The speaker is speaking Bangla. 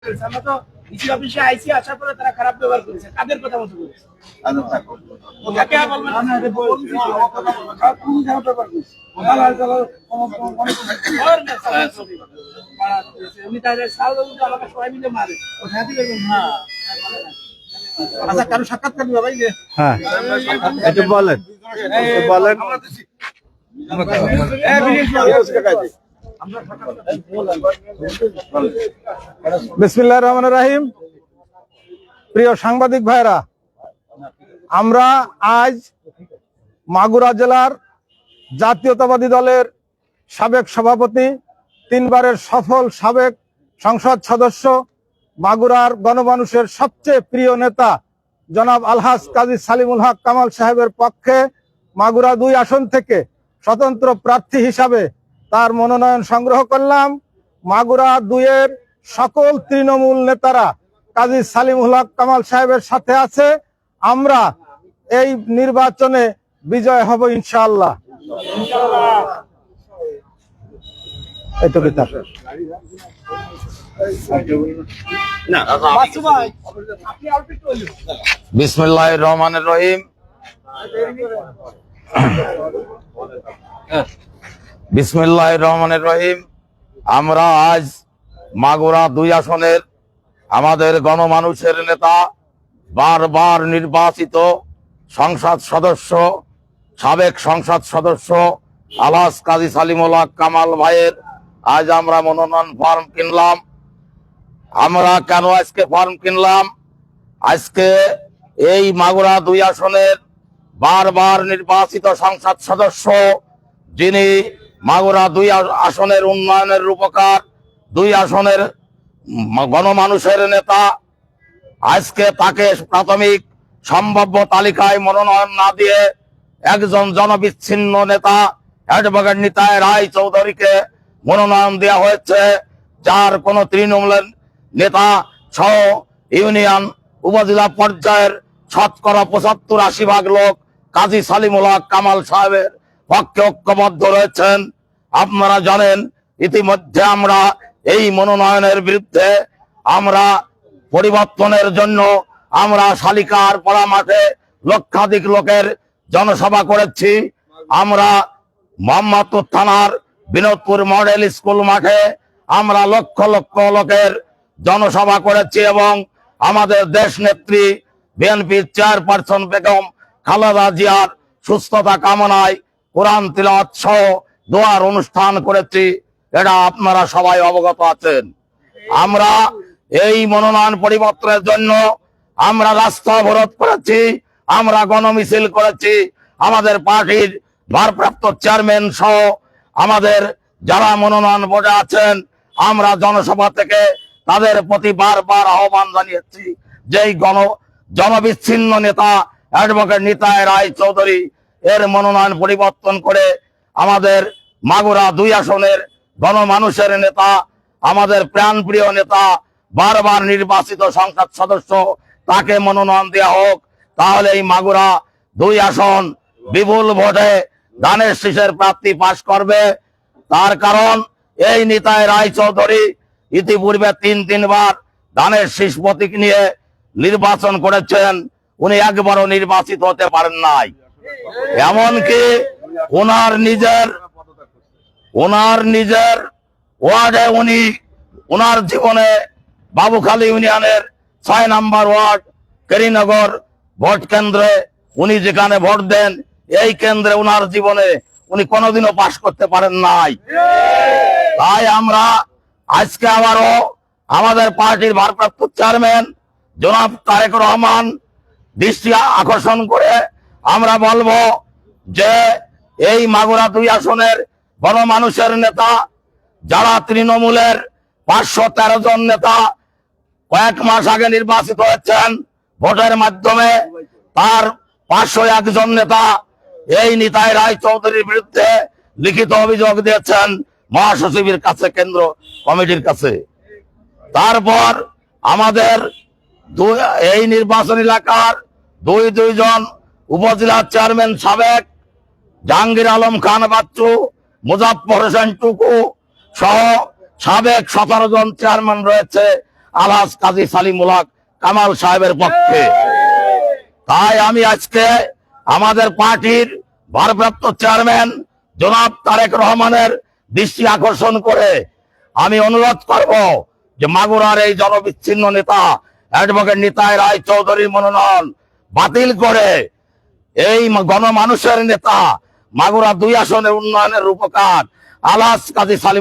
আমরা তো ইসি অফিসে আইসি আসার পরে তারা খারাপ ব্যবহার করেছে, কাদের কথা মতো করেছে? ওকে বলবেন না, এটা বলছি কোন জায়গা ব্যাপার করেছে উনি তাহলে আমাকে সবাই মিলে মারে ও সাথী করবেন না। আচ্ছা, কারো সাক্ষাৎকার দিবা ভাই? হ্যাঁ, এটা বলেন বলেন। বিসমিল্লাহির রহমানির রহিম। প্রিয় সাংবাদিক ভাইরা, আমরা আজ মাগুরা জেলার জাতীয়তাবাদী দলের সাবেক সভাপতি, তিনবারের সফল সাবেক সংসদ সদস্য, মাগুরার গণমানুষের সবচেয়ে প্রিয় নেতা জনাব আলহাজ কাজী সালিমুল হক কামাল সাহেবের পক্ষে মাগুরা 2 আসন থেকে স্বতন্ত্র প্রার্থী হিসাবে তার মনোনয়ন সংগ্রহ করলাম। মাগুরা 2-এর সকল তৃণমূল নেতারা কাজী সালিমুল হক কামাল সাহেবের সাথে আছে। আমরা এই নির্বাচনে বিজয় হব ইনশাআল্লাহ। বিসমিল্লাহির রহমানির রহিম। বিসমিল্লাহির রহমানির রহিম। আমরা আজ মাগুরা 2 আসনের আমাদের গণমানুষের নেতা, বারবার নির্বাচিত সংসদ সদস্য, সাবেক সংসদ সদস্য আলহাজ কাজী সালিমুল হক কামাল ভাইয়ের আজ আমরা মনোনয়ন ফর্ম কিনলাম। আমরা কেন আজকে ফর্ম কিনলাম? আজকে এই মাগুরা 2 আসনের বারবার নির্বাচিত সংসদ সদস্য, যিনি মাগুরা 2 আসনের উন্নয়নের রূপকার, 2 আসনের গণমানুষের নেতা, আজকে তাকে প্রাথমিক সম্ভাব্য তালিকায় মনোনয়ন না দিয়ে একজন জনবিচ্ছিন্ন নেতা অ্যাডভোকেট নিতাই রায় চৌধুরীকে মনোনয়ন দেওয়া হয়েছে, যার কোনো তৃণমূলের নেতা সহ ইউনিয়ন উপজেলা পর্যায়ের শতকরা 75-80 লোক কাজী সালিমুল হক কামাল সাহেবের পক্ষে ঐক্যবদ্ধ রয়েছেন। আপনারা জানেন, ইতিমধ্যে আমরা এই মনোনয়নের বিরুদ্ধে আমরা পরিবর্তনের জন্য আমরা শালিকার পাড়া মাঠে লক্ষাধিক লোকের জনসভা করেছি। আমরা মোহাম্মদপুর থানার বিনোদপুর মডেল স্কুল মাঠে আমরা লক্ষ লক্ষ লোকের জনসভা করেছি এবং আমাদের দেশ নেত্রী বিএনপির চেয়ারপারসন বেগম খালেদা জিয়ার সুস্থতা কামনায় কোরআন তিলাওয়াত সহ দোয়ার অনুষ্ঠান করেছি। এটা আপনারা সবাই অবগত আছেন। আমরা এই মনোনয়ন পরিবর্তনের জন্য আমরা রাস্তা অবরোধ করেছি, আমরা গণমিছিল করেছি। আমাদের পার্টির ভারপ্রাপ্ত চেয়ারম্যান সহ আমাদের যারা মনোনয়ন বোর্ডে আছেন, আমরা জনসভা থেকে তাদের প্রতি বারবার আহ্বান জানিয়েছি যে জনবিচ্ছিন্ন নেতা অ্যাডভোকেট নিতাই রায় চৌধুরী এর মনোনয়ন পরিবর্তন করে আমাদের মাগুরা 2 আসনের গণমানুষের নেতা, আমাদের প্রাণপ্রিয় নেতা, বারবার নির্বাচিত সংসদ সদস্য, তাকে মনোনয়ন দেওয়া হোক। তাহলে এই মাগুরা 2 আসন বিপুল ভোটে ধানের শীষের প্রার্থী পাশ করবে। তার কারণ এই নিতাই রায় চৌধুরী ইতিপূর্বে 3 বার ধানের শীষ প্রতীক নিয়ে নির্বাচন করেছেন, উনি একবারও নির্বাচিত হতে পারেন নাই। এমনকি ওনার নিজের ওয়ার্ডে উনি ওনার জীবনে বাবুখালী ইউনিয়নের 6 নম্বর ওয়ার্ড কেরিনগর ভোট কেন্দ্রে উনি যেখানে ভোট দেন, এই কেন্দ্রে ওনার জীবনে উনি কোনোদিনও পাশ করতে পারেন নাই। তাই আমরা আজকে আবারও আমাদের পার্টির ভারপ্রাপ্ত চেয়ারম্যান জনাব তারেক রহমান দৃষ্টি আকর্ষণ করে আমরা বলবো যে এই মাগুরা 2 আসনের গণমানুষের নেতা, যারা তৃণমূলের 513 জন নেতা কয়েক মাস আগে নির্বাচিত হয়েছেন ভোটের মাধ্যমে, তার 501 জন নেতা এই নিতাই রায় চৌধুরীর বিরুদ্ধে লিখিত অভিযোগ দিয়েছেন মহাসচিবের কাছে, কেন্দ্র কমিটির কাছে। তারপর আমাদের এই নির্বাচন এলাকার 2 জন উপজেলা চেয়ারম্যান সাবেক জাহাঙ্গীর আলম খান বাচ্চু, মুজাফফর হোসেন টুকু সহ সাবেক 17 জন চেয়ারম্যান রয়েছে। আলহাজ কাজী সালিমুল হক কামাল সাহেবের পক্ষে। তাই আমি আজকে আমাদের পার্টির ভারপ্রাপ্ত চেয়ারম্যান জনাব তারেক রহমানের দৃষ্টি আকর্ষণ করে আমি অনুরোধ করব যে মাগুরার এই জনবিচ্ছিন্ন নেতা অ্যাডভোকেট নিতাই রায় চৌধুরীর মনোনয়ন বাতিল করে এই গণমানুষের নেতা মাগুরা 2 আসনের উন্নয়নের রূপকার আলহাজ কাজী সালিম